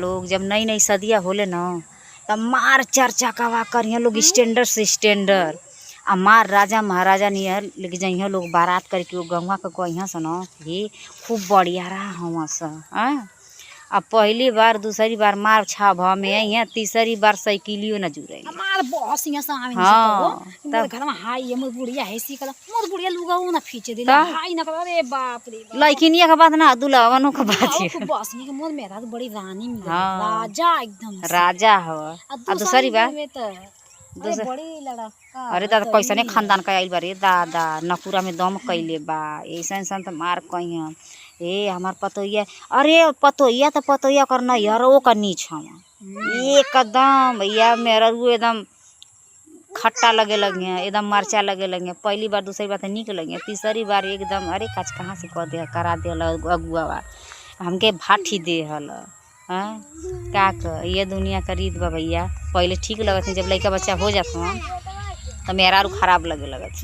लोग जब नई नई सदिया होले न तब मार चर्चा कवा करिए लोग स्टैंडर्ड से स्टैंडर्ड आ मार राजा महाराजा नियर लेके जइह लोग बारात करके गंगा के कहिया से न कि खूब बढ़िया रहा हम अब पहली बार दूसरी बार मार छाभ में यहाँ तीसरी बार साइकिलियो न जुड़े हमार बॉस यहाँ से आवे हाँ तब घर में हाई मोर बुढ़िया है सी कला मोर बुढ़िया लुगा ना खींचे दे हाई ना अरे बाप रे लड़किनिया के बात ना दुल्हनों के बात है बॉस यहाँ के मोर मेरा तो बड़ी रानी मिल राजा एकदम राजा हवा आ दूसरी बार बड़ी लड़का अरे दादा कैसा नहीं खानदान का आइल बारे दादा नकुरा में दम कैले बा ऐसा इंसान तो मार कहीं ए हमार पतोइया अरे पतोइया तो पतोइया कर नैहरों का नीच हम एकदम भैया मेरा एकदम खट्टा लगे लगे एकदम मरचा लगे लगे पहली बार दूसरी बार तो निक लगे तीसरी बार एकदम अरे काच कहाँ से कह दे करा दे अगुआ हमके भाठी दे हल का ये दुनिया का रीत बा भैया पहले ठीक लगत जब लड़का बच्चा हो जाता तो मेरा खराब लगे लगत